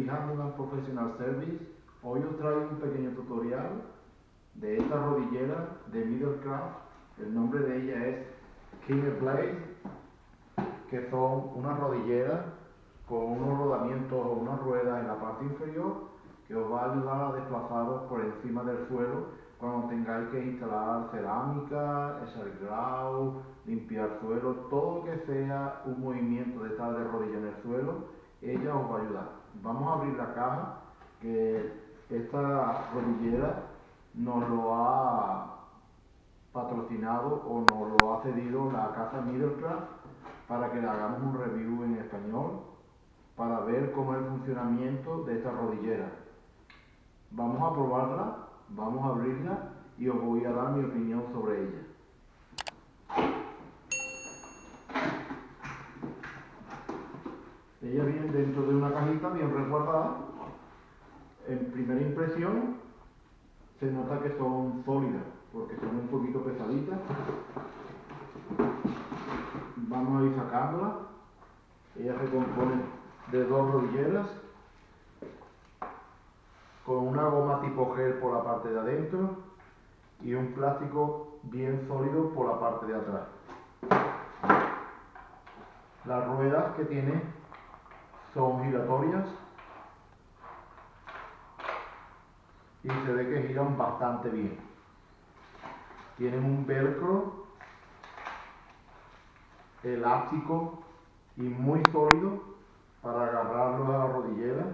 Speed Handling Professional Service. Hoy os traigo un pequeño tutorial de esta rodillera de Middlecraft. El nombre de ella es Killer Blade, que son unas rodilleras con unos rodamientos o unas ruedas en la parte inferior que os va a ayudar a desplazaros por encima del suelo cuando tengáis que instalar cerámica, echar grau, limpiar suelo, todo lo que sea un movimiento de estar de rodilla en el suelo, ella os va a ayudar. Vamos a abrir la caja, que esta rodillera nos lo ha patrocinado o nos lo ha cedido la casa Middlecraft para que le hagamos un review en español para ver cómo es el funcionamiento de esta rodillera. Vamos a probarla, vamos a abrirla y os voy a dar mi opinión sobre ella. Ella viene dentro de una cajita bien resguardada. En primera impresión se nota que son sólidas porque son un poquito pesaditas. Vamos a ir sacándola. Ella se compone de dos rodilleras con una goma tipo gel por la parte de adentro y un plástico bien sólido por la parte de atrás. Las ruedas que tiene son giratorias y se ve que giran bastante bien. Tienen un velcro elástico y muy sólido para agarrarlo a la rodillera,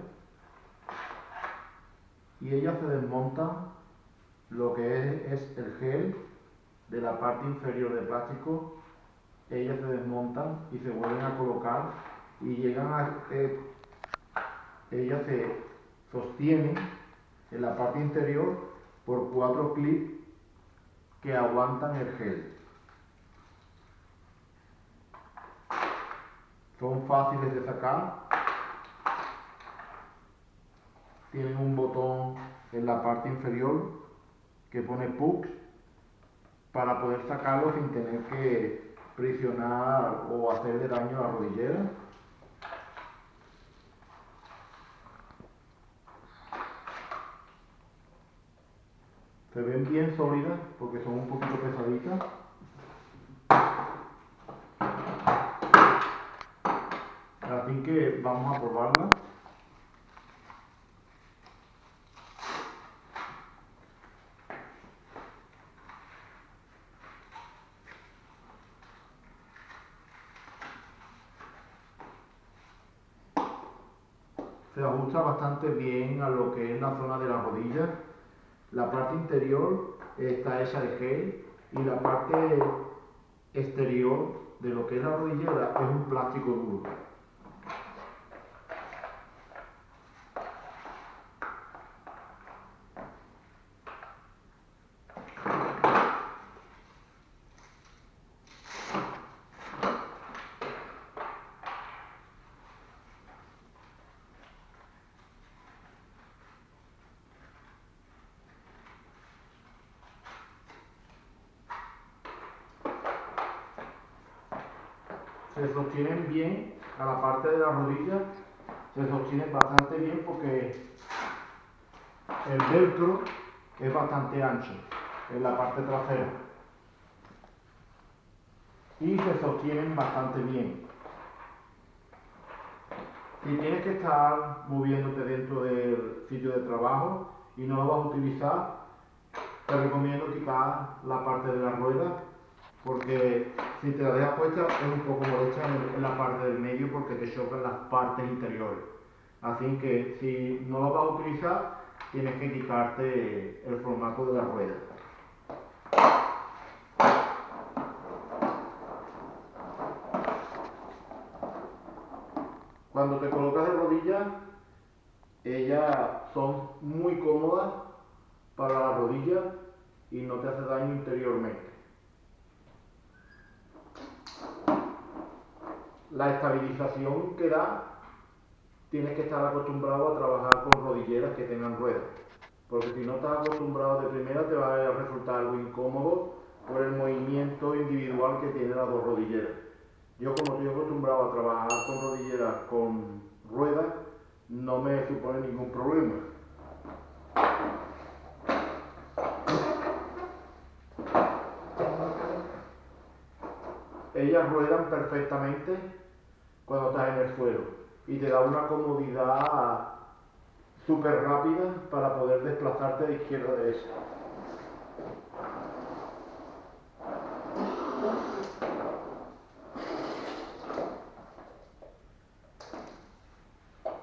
y ellas se desmontan lo que es el gel de la parte inferior de plástico. Ellas se desmontan y se vuelven a colocar y llegan a ellas se sostienen en la parte interior por 4 clips que aguantan el gel. Son fáciles de sacar. Tienen un botón en la parte inferior que pone push para poder sacarlo sin tener que presionar o hacerle daño a la rodillera. Se ven bien sólidas porque son un poquito pesaditas. Así que vamos a probarla. Se ajusta bastante bien a lo que es la zona de la rodilla. La parte interior está hecha de gel y la parte exterior de lo que es la rodillera es un plástico duro. Se sostienen bien a la parte de la rodilla, se sostienen bastante bien porque el velcro es bastante ancho en la parte trasera y se sostienen bastante bien. Si tienes que estar moviéndote dentro del sitio de trabajo y no lo vas a utilizar, te recomiendo quitar la parte de la rueda, porque si te la dejas puesta es un poco molesta en la parte del medio porque te chocan las partes interiores. Así que si no lo vas a utilizar, tienes que quitarte el formato de la rueda. Cuando te colocas de rodillas, ellas son muy cómodas para la rodilla y no te hace daño interiormente. La estabilización que da, tienes que estar acostumbrado a trabajar con rodilleras que tengan ruedas, porque si no estás acostumbrado de primera te va a resultar algo incómodo por el movimiento individual que tienen las dos rodilleras. Yo, como estoy acostumbrado a trabajar con rodilleras con ruedas, no me supone ningún problema. Ellas ruedan perfectamente cuando estás en el suelo y te da una comodidad súper rápida para poder desplazarte de izquierda a derecha.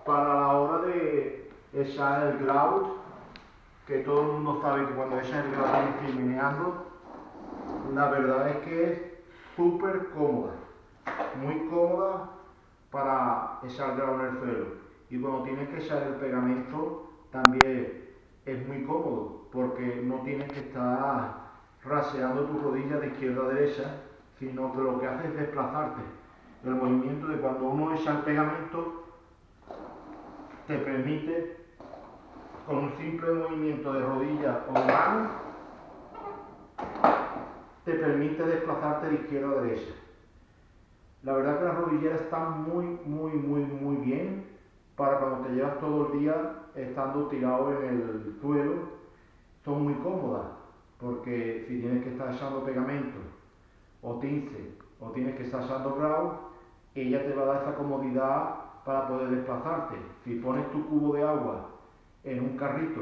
Para la hora de echar el grout, que todo el mundo sabe que cuando echas el grout tienes que ir meneando, la verdad es que es súper cómoda, muy cómoda para echar grout en el suelo. Y cuando tienes que echar el pegamento también es muy cómodo, porque no tienes que estar raseando tu rodilla de izquierda a derecha, sino que lo que hace es desplazarte. El movimiento de cuando uno echa el pegamento te permite, con un simple movimiento de rodilla o de mano, te permite desplazarte de izquierda a derecha. La verdad que las rodilleras están muy bien para cuando te llevas todo el día estando tirado en el suelo. Son muy cómodas, porque si tienes que estar echando pegamento o tince o tienes que estar echando grout, ella te va a dar esa comodidad para poder desplazarte. Si pones tu cubo de agua en un carrito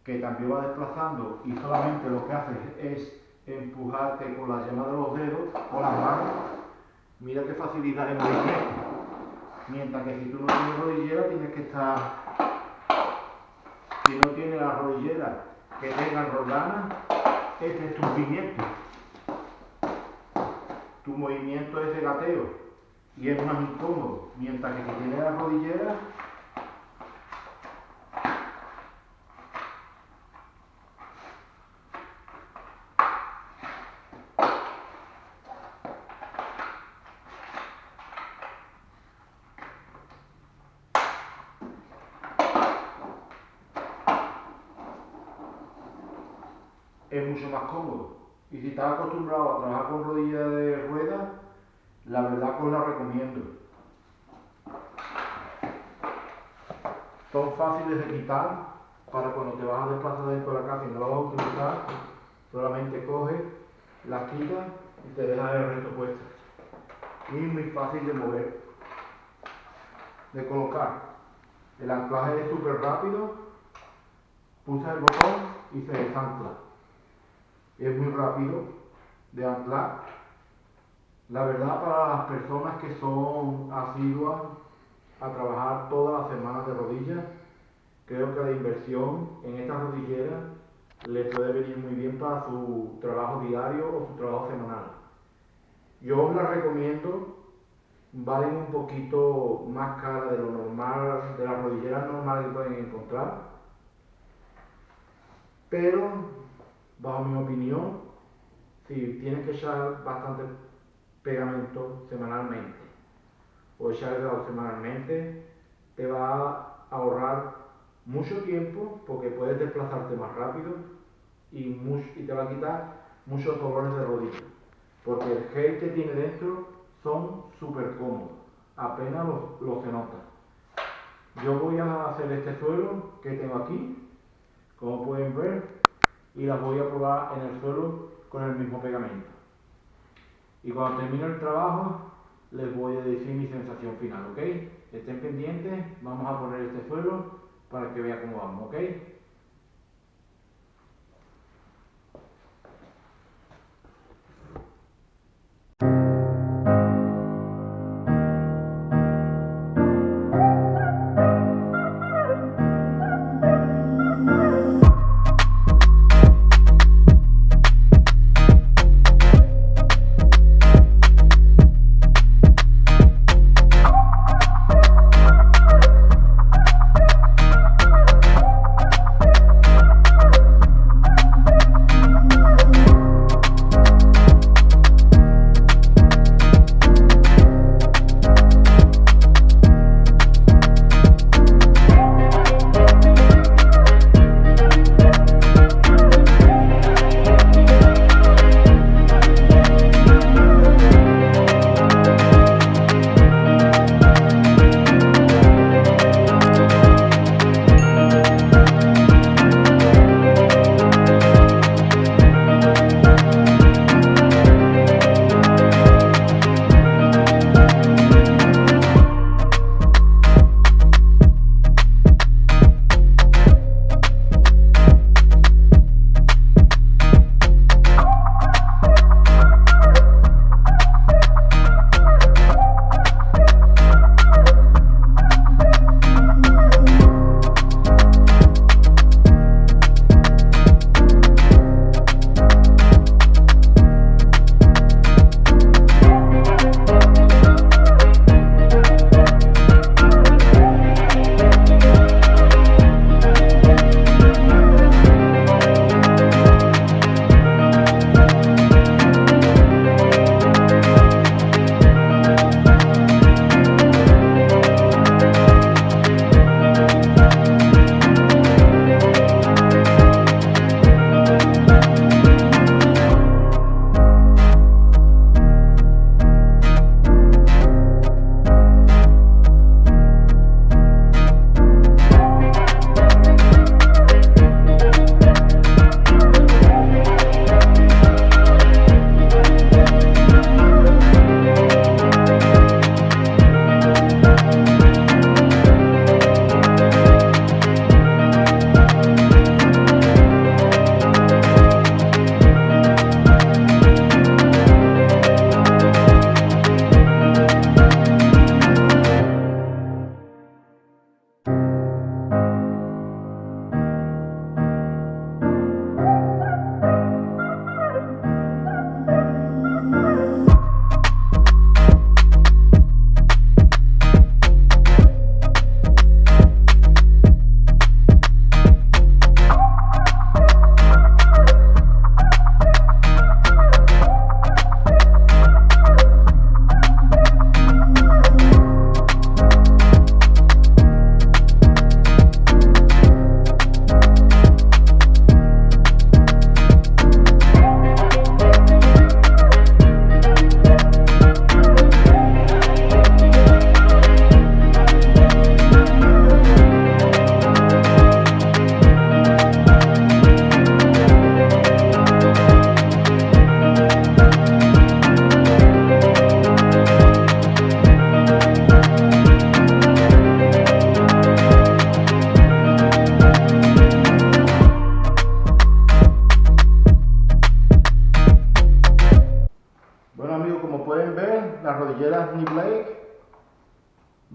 que también va desplazando y solamente lo que haces es empujarte con la yema de los dedos o las manos, mira qué facilidad de movimiento. Mientras que si tú no tienes rodillera, tienes que estar, si no tienes las rodilleras que tengan roldanas, este es tu movimiento. Tu movimiento es de gateo y es más incómodo, mientras que si tienes las rodilleras, es mucho más cómodo. Y si estás acostumbrado a trabajar con rodillas de rueda, la verdad que os la recomiendo. Son fáciles de quitar para cuando te vas a desplazar dentro de la casa y no las vas a utilizar, solamente coges, las quitas y te dejas el resto puesto. Y muy fácil de mover, de colocar. El anclaje es súper rápido, pulsas el botón y se desancla. Es muy rápido de anclar. La verdad, para las personas que son asiduas a trabajar todas las semanas de rodillas, creo que la inversión en esta rodillera les puede venir muy bien para su trabajo diario o su trabajo semanal. Yo os la recomiendo, valen un poquito más cara de lo normal, de las rodilleras normales que pueden encontrar, pero bajo mi opinión, si tienes que echar bastante pegamento semanalmente o echar el grout semanalmente, te va a ahorrar mucho tiempo porque puedes desplazarte más rápido y te va a quitar muchos dolores de rodilla, porque el gel que tiene dentro son súper cómodos, apenas lo se nota. Yo voy a hacer este suelo que tengo aquí, como pueden ver, y las voy a probar en el suelo con el mismo pegamento. Y cuando termine el trabajo, les voy a decir mi sensación final, ¿ok? Estén pendientes, vamos a poner este suelo para que vean cómo vamos, ¿ok?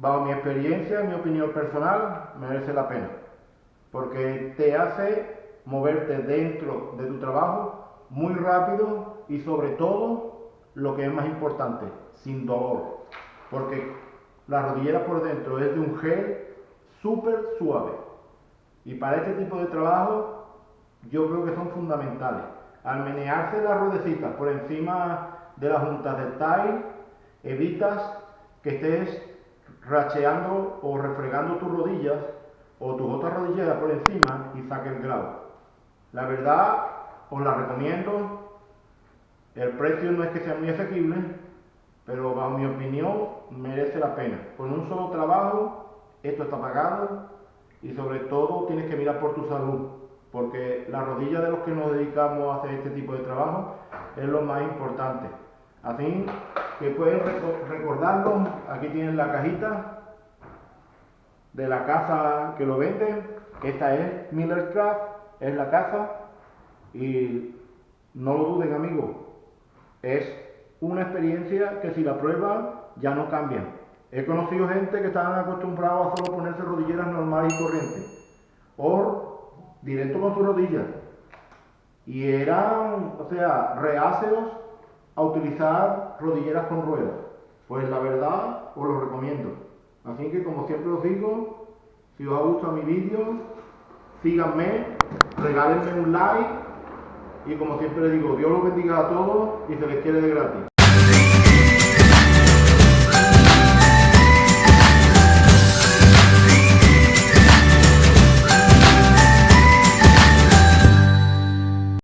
bajo mi experiencia, mi opinión personal, merece la pena. Porque te hace moverte dentro de tu trabajo muy rápido y sobre todo, lo que es más importante, sin dolor. Porque la rodillera por dentro es de un gel súper suave. Y para este tipo de trabajo, yo creo que son fundamentales. Al menearse las ruedecitas por encima de las juntas del tile, evitas que estés racheando o refregando tus rodillas o tus otras rodilleras por encima y saque el grado. La verdad, os la recomiendo. El precio no es que sea muy asequible, pero bajo mi opinión merece la pena. Con un solo trabajo, esto está pagado y sobre todo tienes que mirar por tu salud, porque la rodilla de los que nos dedicamos a hacer este tipo de trabajo es lo más importante. Así que pueden recordarlo, aquí tienen la cajita de la casa que lo vende. Esta es Miller Craft, es la casa, y no lo duden, amigos, es una experiencia que si la prueban ya no cambian. He conocido gente que estaban acostumbrados a solo ponerse rodilleras normales y corrientes o directo con sus rodillas y eran, reacios a utilizar rodilleras con ruedas. Pues la verdad os lo recomiendo. Así que, como siempre os digo, si os ha gustado mi vídeo, síganme, regálenme un like y, como siempre les digo, Dios los bendiga a todos y se les quiere de gratis.